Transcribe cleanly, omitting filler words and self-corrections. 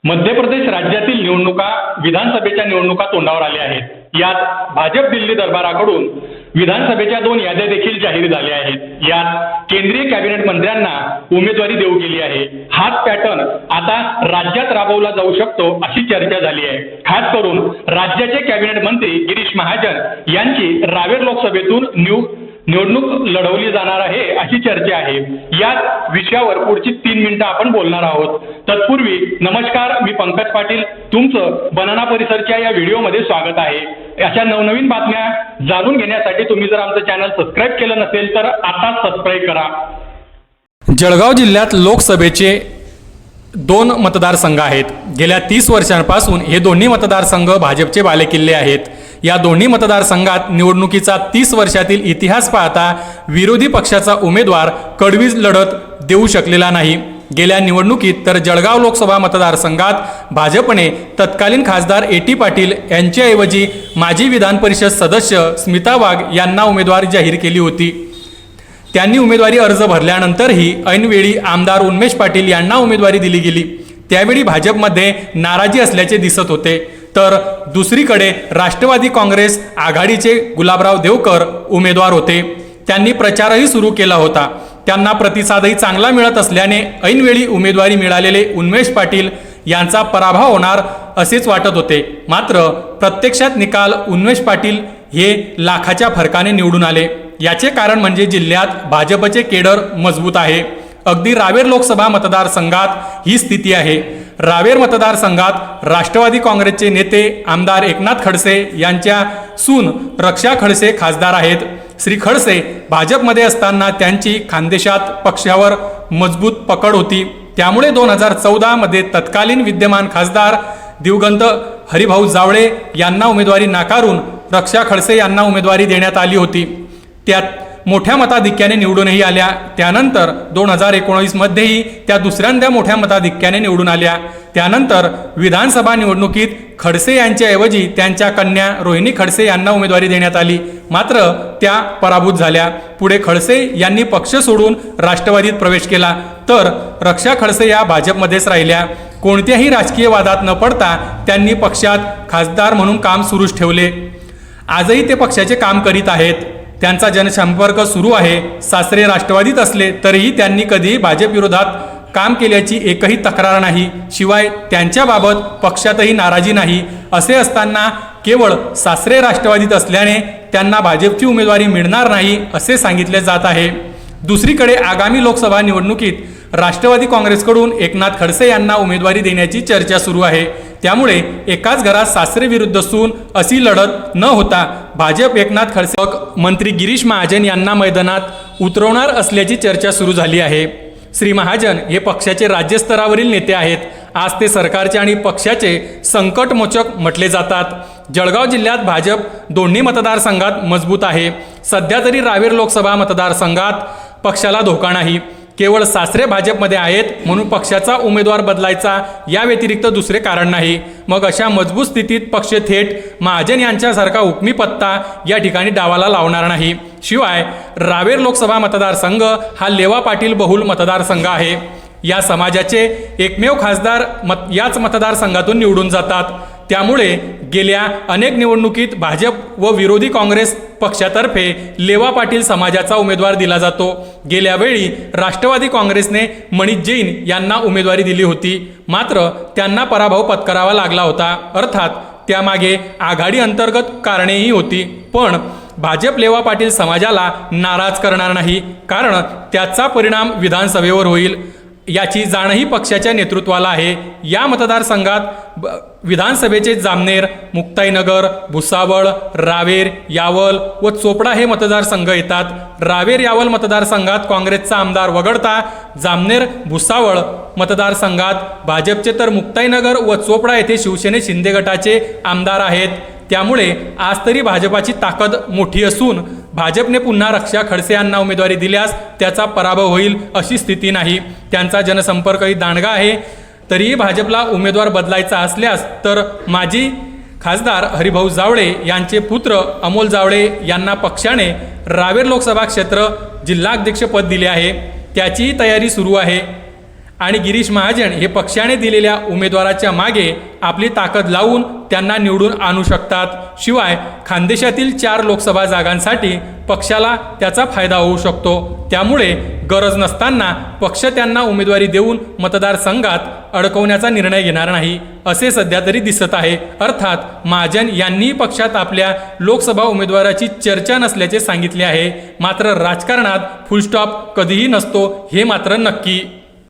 मध्य प्रदेश राज्यातील निवडणुका विधानसभेच्या निवडणुका तोंडावर आल्या आहेत. यात भाजप दिल्ली दरबाराकडून विधानसभेच्या 2 याद्या देखील जाहीर झाल्या आहेत. यात केंद्रीय कॅबिनेट मंत्र्यांना उमेदवारी देऊ केली आहे. हाच पॅटर्न आता राज्यात राबवला जाऊ शकतो अशी चर्चा झाली आहे. खास करून राज्याचे कॅबिनेट मंत्री गिरीश महाजन यांची रावेर लोकसभेतून निवडणूक लढवली जाणार आहे अशी चर्चा आहे. याच विषयावर पुढची 3 मिनिटं आपण बोलणार आहोत. तत्पूर्वी नमस्कार, मी पंकज पाटील, तुमचं बनाना परिसरच्या या व्हिडिओमध्ये स्वागत आहे. अशा नवनवीन बातम्या जाणून घेण्यासाठी तुम्ही जर आमचं चॅनल सबस्क्राईब केलं नसेल तर आताच सबस्क्राईब करा. जळगाव जिल्ह्यात लोकसभेचे 2 मतदारसंघ आहेत. गेल्या 30 वर्षांपासून हे दोन्ही मतदारसंघ भाजपचे बालेकिल्ले आहेत. या दोन्ही मतदारसंघात निवडणुकीचा 30 वर्षातील इतिहास पाहता विरोधी पक्षाचा उमेदवार कडवी लढत देऊ शकलेला नाही. गेल्या निवडणुकीत तर जळगाव लोकसभा मतदारसंघात भाजपने तत्कालीन खासदार ए.टी. पाटील यांच्याऐवजी माजी विधान परिषद सदस्य स्मिता वाघ यांना उमेदवारी जाहीर केली होती. त्यांनी उमेदवारी अर्ज भरल्यानंतरही ऐनवेळी आमदार उन्मेष पाटील यांना उमेदवारी दिली गेली. त्यावेळी भाजपमध्ये नाराजी असल्याचे दिसत होते. तर दुसरीकडे राष्ट्रवादी काँग्रेस आघाडीचे गुलाबराव देवकर उमेदवार होते. त्यांनी प्रचारही सुरू केला होता. त्यांना प्रतिसादही चांगला मिळत असल्याने ऐनवेळी उमेदवारी मिळालेले उन्मेष पाटील यांचा पराभव होणार असेच वाटत होते. मात्र प्रत्यक्षात निकाल उन्मेष पाटील हे लाखाच्या फरकाने निवडून आले. याचे कारण म्हणजे जिल्ह्यात भाजपचे केडर मजबूत आहे. अगदी रावेर लोकसभा मतदारसंघात ही स्थिती आहे. रावेर मतदारसंघात राष्ट्रवादी काँग्रेसचे नेते आमदार एकनाथ खडसे यांच्या सून रक्षा खडसे खासदार आहेत. श्री खडसे भाजपमध्ये असताना त्यांची खानदेशात पक्षावर मजबूत पकड होती. त्यामुळे 2014 मध्ये तत्कालीन विद्यमान खासदार दिवंगत हरिभाऊ जावळे यांना उमेदवारी नाकारून रक्षा खडसे यांना उमेदवारी देण्यात आली होती. त्यात मोठ्या मताधिक्याने निवडूनही आल्या. त्यानंतर 2019 मध्येही त्या दुसऱ्यांदा मोठ्या मताधिक्याने निवडून आल्या. त्यानंतर विधानसभा निवडणुकीत खडसे यांच्याऐवजी त्यांच्या कन्या रोहिणी खडसे यांना उमेदवारी देण्यात आली. मात्र त्या पराभूत झाल्या. पुढे खडसे यांनी पक्ष सोडून राष्ट्रवादीत प्रवेश केला. तर रक्षा खडसे या भाजपमध्येच राहिल्या. कोणत्याही राजकीय वादात न पडता त्यांनी पक्षात खासदार म्हणून काम सुरूच ठेवले. आजही ते पक्षाचे काम करीत आहेत. त्यांचा जनसंपर्क सुरू आहे. सासरे राष्ट्रवादीत असले तरीही त्यांनी कधीही भाजप विरोधात काम केल्याची एकही तक्रार नाही. शिवाय त्यांच्याबाबत पक्षातही नाराजी नाही. असे असताना केवळ सासरे राष्ट्रवादीत असल्याने त्यांना भाजपची उमेदवारी मिळणार नाही असे सांगितले जात आहे. दुसरीकडे आगामी लोकसभा निवडणुकीत राष्ट्रवादी काँग्रेसकडून एकनाथ खडसे यांना उमेदवारी देण्याची चर्चा सुरू आहे. त्यामुळे एकाच घरात सासरे विरुद्ध सून अशी लढत न होता भाजप एकनाथ खडसे मंत्री गिरीश महाजन यांना मैदानात उतरवणार असल्याची चर्चा सुरू झाली आहे. श्री महाजन हे पक्षाचे राज्यस्तरावरील नेते आहेत. आज ते सरकारचे आणि पक्षाचे संकटमोचक म्हटले जातात. जळगाव जिल्ह्यात भाजप दोन्ही मतदारसंघात मजबूत आहे. सध्या तरी रावेर लोकसभा मतदारसंघात पक्षाला धोका नाही. केवळ सासरे भाजपमध्ये आहेत म्हणून पक्षाचा उमेदवार बदलायचा या व्यतिरिक्त दुसरे कारण नाही. मग अशा मजबूत स्थितीत पक्ष थेट महाजन यांच्यासारखा हुकमी पत्ता या ठिकाणी डावाला लावणार नाही. शिवाय रावेर लोकसभा मतदारसंघ हा लेवा पाटील बहुल मतदारसंघ आहे. या समाजाचे एकमेव खासदार याच मतदारसंघातून निवडून जातात. त्यामुळे गेल्या अनेक निवडणुकीत भाजप व विरोधी काँग्रेस पक्षातर्फे लेवा पाटील समाजाचा उमेदवार दिला जातो. गेल्या वेळी राष्ट्रवादी काँग्रेसने मनीष जैन यांना उमेदवारी दिली होती. मात्र त्यांना पराभव पत्करावा लागला होता. अर्थात त्यामागे आघाडी अंतर्गत कारणेही होती. पण भाजप लेवा पाटील समाजाला नाराज करणार नाही, कारण त्याचा परिणाम विधानसभेवर होईल याची जाणही पक्षाच्या नेतृत्वाला आहे. या मतदारसंघात विधानसभेचे जामनेर, मुक्ताईनगर, भुसावळ, रावेर, यावल व चोपडा हे मतदारसंघ येतात. रावेर यावल मतदारसंघात काँग्रेसचा आमदार वगळता जामनेर भुसावळ मतदारसंघात भाजपचे तर मुक्ताईनगर व चोपडा येथे शिवसेने शिंदे गटाचे आमदार आहेत. त्यामुळे आज तरी भाजपाची ताकद मोठी असून भाजपने पुन्हा रक्षा खडसे यांना उमेदवारी दिल्यास त्याचा पराभव होईल अशी स्थिती नाही. त्यांचा जनसंपर्कही दांडगा आहे. तरीही भाजपला उमेदवार बदलायचा असल्यास तर माजी खासदार हरिभाऊ जावळे यांचे पुत्र अमोल जावळे यांना पक्षाने रावेर लोकसभा क्षेत्र जिल्हाध्यक्षपद दिले आहे. त्याचीही तयारी सुरू आहे. आणि गिरीश महाजन हे पक्षाने दिलेल्या उमेदवाराच्या मागे आपली ताकद लावून त्यांना निवडून आणू शकतात. शिवाय खानदेशातील 4 लोकसभा जागांसाठी पक्षाला त्याचा फायदा होऊ शकतो. त्यामुळे गरज नसताना पक्ष त्यांना उमेदवारी देऊन मतदारसंघात अडकवण्याचा निर्णय घेणार नाही असे सध्या तरी दिसत आहे. अर्थात महाजन यांनी पक्षात आपल्या लोकसभा उमेदवाराची चर्चा नसल्याचे सांगितले आहे. मात्र राजकारणात फुलस्टॉप कधीही नसतो हे मात्र नक्की.